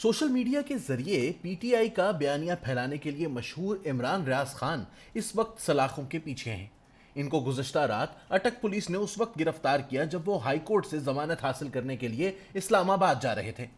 Social media के जरिए PTI का बयानिया फैलाने के लिए मशहूर इमरान रियाज खान इस वक्त सलाखों के पीछे हैं। इनको गुज़श्ता रात अटक पुलिस ने उस वक्त गिरफ्तार किया जब वो हाई कोर्ट से जमानत हासिल करने के लिए इस्लामाबाद जा रहे थे।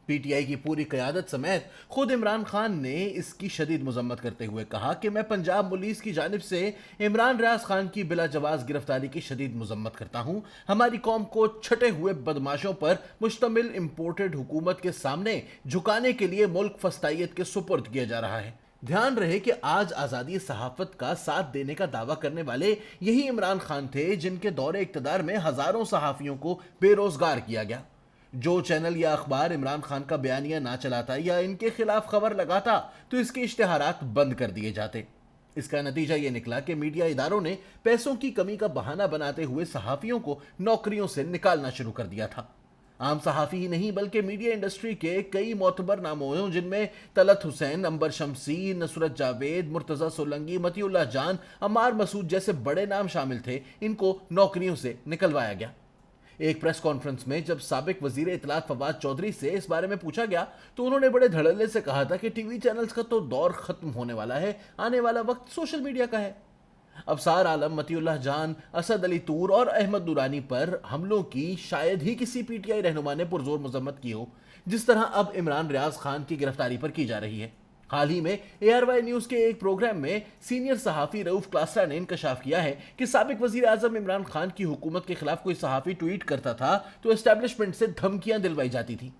पीटीआई की पूरी क़यादत समेत खुद इमरान खान ने इसकी शदीद मजम्मत करते हुए कहा कि मैं पंजाब पुलिस की जानिब से इमरान रियाज खान की बिला जवाज गिरफ्तारी की शदीद मजम्मत करता हूँ। हमारी कौम को छटे हुए बदमाशों पर मुश्तमिल इम्पोर्टेड हुकूमत के सामने झुकाने के लिए मुल्क फस्तायत के सुपुर्द किया जा रहा है। ध्यान रहे कि आज आज़ादी सहाफत का साथ देने का दावा करने वाले यही इमरान खान थे जिनके दौरे इक़्तिदार में हज़ारों सहाफ़ियों को बेरोज़गार किया गया। जो चैनल या अखबार इमरान खान का बयानिया ना चलाता या इनके खिलाफ खबर लगाता तो इसके इश्तिहारात बंद कर दिए जाते। इसका नतीजा ये निकला कि मीडिया इदारों ने पैसों की कमी का बहाना बनाते हुए सहाफ़ियों को नौकरियों से निकालना शुरू कर दिया था। आम सहाफ़ी ही नहीं बल्कि मीडिया इंडस्ट्री के कई मोतबर नामों जिनमें तलत हुसैन, अंबर शमसी, नुसरत जावेद, मुर्तज़ा सोलंकी, मतीउल्लाह जान, अम्मार मसूद जैसे बड़े नाम शामिल थे, इनको नौकरियों से निकलवाया गया। एक प्रेस कॉन्फ्रेंस में जब साबिक वजीर इत्तलात फवाद चौधरी से इस बारे में पूछा गया तो उन्होंने बड़े धड़ल्ले से कहा था कि टीवी चैनल्स का तो दौर खत्म होने वाला है, आने वाला वक्त सोशल मीडिया का है। अबसार आलम, मतीउल्लाह जान, असद अली तूर और अहमद दुरानी पर हमलों की शायद ही किसी पीटीआई रहनुमा ने पुरजोर मजम्मत की हो जिस तरह अब इमरान रियाज खान की गिरफ्तारी पर की जा रही है। हाल ही में ARY न्यूज़ के एक प्रोग्राम में सीनियर सहाफ़ी रऊफ क्लासरा ने इंकशाफ किया है कि साबिक वज़ीर आज़म इमरान खान की हुकूमत के खिलाफ कोई सहाफ़ी ट्वीट करता था तो एस्टैब्लिशमेंट से धमकियां दिलवाई जाती थी।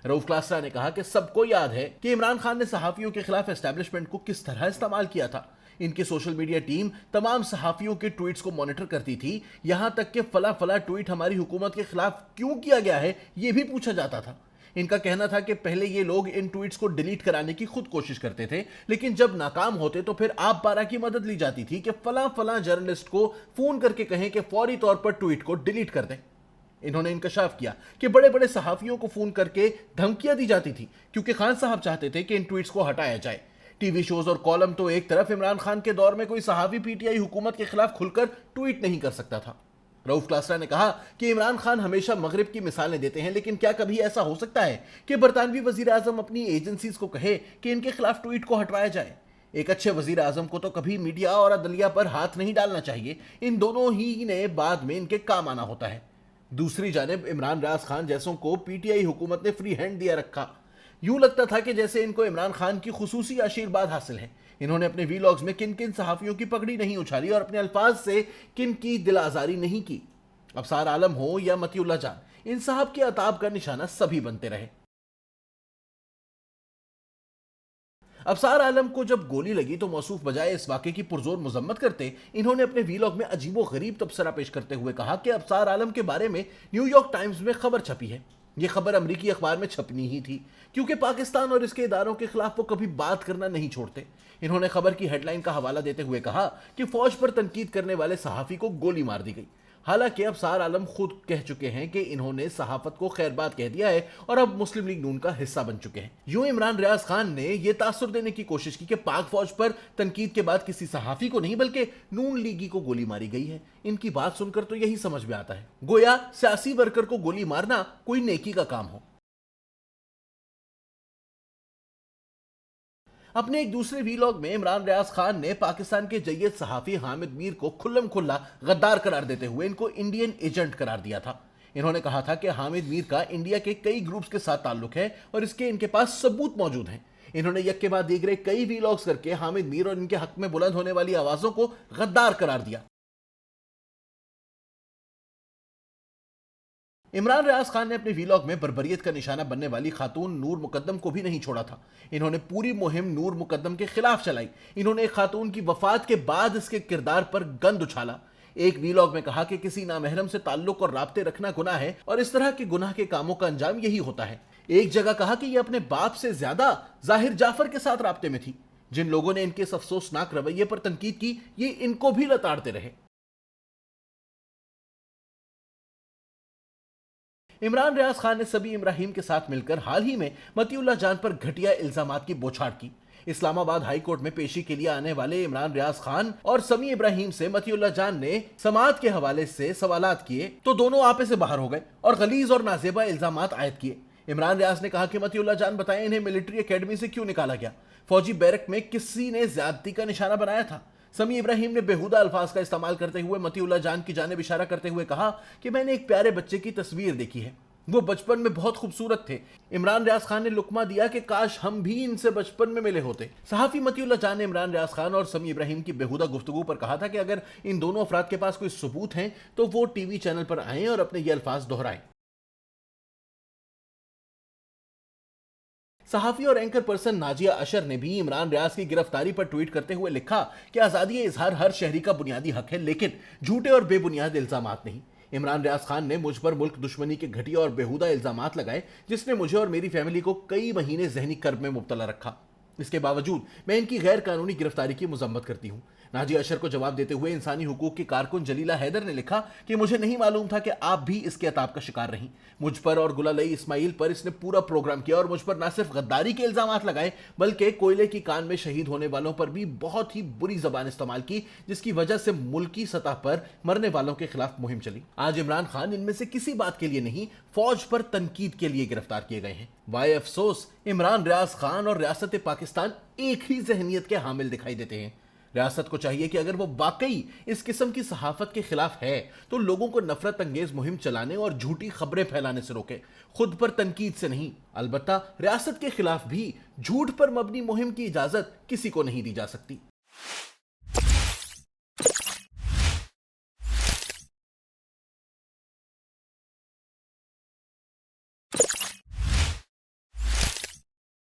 रऊफ क्लासरा ने कहा कि सबको याद है कि इमरान खान ने सहाफ़ियों के खिलाफ एस्टैब्लिशमेंट को किस तरह इस्तेमाल किया था। इनकी सोशल मीडिया टीम तमाम सहाफ़ियों के ट्वीट्स को मॉनिटर करती थी, यहां तक कि फला फला ट्वीट हमारी हुकूमत के खिलाफ क्यों किया गया है यह भी पूछा जाता था। इनका कहना था कि पहले ये लोग इन ट्वीट्स को डिलीट कराने की खुद कोशिश करते थे, लेकिन जब नाकाम होते तो फिर आप पारा की मदद ली जाती थी कि फला फला जर्नलिस्ट को फोन करके कहें कि फौरी तौर पर ट्वीट को डिलीट कर दें। इन्होंने इंकशाफ किया कि बड़े बड़े सहाफ़ियों को फोन करके धमकियां दी जाती थी क्योंकि खान साहब चाहते थे कि इन ट्वीट्स को हटाया जाए। टीवी शोज और कॉलम तो एक तरफ, इमरान खान के दौर में कोई सहाफ़ी पीटीआई हुकूमत के खिलाफ खुलकर ट्वीट नहीं कर सकता था। रऊफ क्लासरा ने कहा कि इमरान खान हमेशा मगरिब की मिसालें देते हैं, लेकिन क्या कभी ऐसा हो सकता है कि बरतानवी वजीर आजम अपनी एजेंसीज को कहे कि इनके खिलाफ ट्वीट को हटवाया जाए? एक अच्छे वजीर आजम को तो कभी मीडिया और अदलिया पर हाथ नहीं डालना चाहिए, इन दोनों ही ने बाद में इनके काम आना होता है। दूसरी जानिब इमरान रियाज खान जैसों को पीटीआई हुकूमत ने फ्री हैंड दिया रखा। यूं लगता था कि जैसे इनको इमरान खान की खुसूसी आशीर्वाद हासिल है। इन्होंने अपने वीलॉग्स में किन किन सहाफ़ियों की पगड़ी नहीं उछाली और अपने अल्फाज से किन की दिल आज़ारी नहीं की। अबसार आलम हो या मतीउल्लाह जान, इन साहब के अताब का निशाना सभी बनते रहे। अबसार आलम को जब गोली लगी तो मौसूफ बजाय इस वाक़े की पुरजोर मजम्मत करते, इन्होंने अपने वीलॉग में अजीबो गरीब तबसरा पेश करते हुए कहा कि अबसार आलम के बारे में न्यूयॉर्क टाइम्स में खबर छपी है। यह खबर अमरीकी अखबार में छपनी ही थी क्योंकि पाकिस्तान और इसके इदारों के खिलाफ वो कभी बात करना नहीं छोड़ते। इन्होंने खबर की हेडलाइन का हवाला देते हुए कहा कि फौज पर तनकीद करने वाले सहाफ़ी को गोली मार दी गई। हालांकि अबसार आलम खुद कह चुके हैं कि इन्होंने सहाफत को खैरबाद कह दिया है और अब मुस्लिम लीग नून का हिस्सा बन चुके हैं। यूं इमरान रियाज खान ने यह तासुर देने की कोशिश की कि पाक फौज पर तनकीद के बाद किसी सहाफी को नहीं बल्कि नून लीगी को गोली मारी गई है। इनकी बात सुनकर तो यही समझ में आता है, गोया सियासी वर्कर को गोली मारना कोई नेकी का काम हो। अपने एक दूसरे वीलॉग में इमरान रियाज खान ने पाकिस्तान के जय्यद सहाफ़ी हामिद मीर को खुल्लम खुल्ला गद्दार करार देते हुए इनको इंडियन एजेंट करार दिया था। इन्होंने कहा था कि हामिद मीर का इंडिया के कई ग्रुप्स के साथ ताल्लुक है और इसके इनके पास सबूत मौजूद हैं। इन्होंने यक के बाद दीगरे कई वीलॉग्स करके हामिद मीर और इनके हक में बुलंद होने वाली आवाज़ों को गद्दार करार दिया। इमरान रियाज खान ने अपने वीलॉग में बर्बरियत का निशाना बनने वाली खातून नूर मुकद्दम को भी नहीं छोड़ा था। इन्होंने पूरी मुहिम नूर मुकद्दम के खिलाफ चलाई। इन्होंने एक खातून की वफात के बाद इसके किरदार पर गंद उछाला। एक वीलॉग में कहा कि किसी नामहरम से ताल्लुक और राब्ते रखना गुनाह है और इस तरह के गुनाह के कामों का अंजाम यही होता है। एक जगह कहा कि यह अपने बाप से ज्यादा जाहिर जाफर के साथ राब्ते में थी। जिन लोगों ने इनके इस अफसोसनाक रवैये पर तनकीद की, ये इनको भी लताड़ते रहे। इमरान रियाज खान ने सबी इब्राहिम के साथ मिलकर हाल ही में मतीउल्लाह जान पर घटिया इल्जामात की बौछार की। इस्लामाबाद हाई कोर्ट में पेशी के लिए आने वाले इमरान रियाज खान और समी इब्राहिम से मतीउल्लाह जान ने समाअत के हवाले से सवालात किए तो दोनों आपे से बाहर हो गए और गलीज और नाजेबा इल्जामात आयद किए। عمران ریاض نے کہا کہ متی اللہ جان بتائیں انہیں ملٹری اکیڈمی سے کیوں نکالا گیا؟ فوجی بیرک میں کسی نے زیادتی کا نشانہ بنایا تھا؟ سمیع ابراہیم نے بےہودہ الفاظ کا استعمال کرتے ہوئے متی اللہ جان کی جانب اشارہ کرتے ہوئے کہا کہ میں نے ایک پیارے بچے کی تصویر دیکھی ہے، وہ بچپن میں بہت خوبصورت تھے۔ عمران ریاض خان نے لقمہ دیا کہ کاش ہم بھی ان سے بچپن میں ملے ہوتے۔ صحافی متی اللہ جان نے عمران ریاض خان اور سمیع ابراہیم کی بےہودہ گفتگو پر کہا تھا کہ اگر ان دونوں افراد کے پاس کوئی ثبوت ہیں تو وہ ٹی وی چینل پر آئیں اور اپنے یہ الفاظ دہرائیں۔ صحافی اور اینکر پرسن ناجیہ اشر نے بھی عمران ریاض کی گرفتاری پر ٹویٹ کرتے ہوئے لکھا کہ آزادی اظہار ہر شہری کا بنیادی حق ہے، لیکن جھوٹے اور بے بنیاد الزامات نہیں۔ عمران ریاض خان نے مجھ پر ملک دشمنی کے گھٹیا اور بےہودہ الزامات لگائے جس نے مجھے اور میری فیملی کو کئی مہینے ذہنی کرب میں مبتلا رکھا۔ اس کے باوجود میں ان کی غیر قانونی گرفتاری کی مذمت کرتی ہوں۔ ناجیہ اشر کو جواب دیتے ہوئے انسانی حقوق کی کارکن جلیلہ حیدر نے لکھا کہ مجھے نہیں معلوم تھا کہ آپ بھی اس کے عطاب کا شکار رہیں۔ مجھ پر اور گلالئی اسماعیل پر اس نے پورا پروگرام کیا اور مجھ پر نہ صرف غداری کے الزامات لگائے بلکہ کوئلے کی کان میں شہید ہونے والوں پر بھی بہت ہی بری زبان استعمال کی، جس کی وجہ سے ملکی سطح پر مرنے والوں کے خلاف مہم چلی۔ آج عمران خان ان میں سے کسی بات کے لیے نہیں، فوج پر تنقید کے لیے گرفتار کیے گئے ہیں۔ وائے افسوس، عمران ریاض خان اور ریاست پاکستان ایک ہی ذہنیت کے حامل دکھائی دیتے ہیں۔ ریاست کو چاہیے کہ اگر وہ واقعی اس قسم کی صحافت کے خلاف ہے تو لوگوں کو نفرت انگیز مہم چلانے اور جھوٹی خبریں پھیلانے سے روکے، خود پر تنقید سے نہیں۔ البتہ ریاست کے خلاف بھی جھوٹ پر مبنی مہم کی اجازت کسی کو نہیں دی جا سکتی۔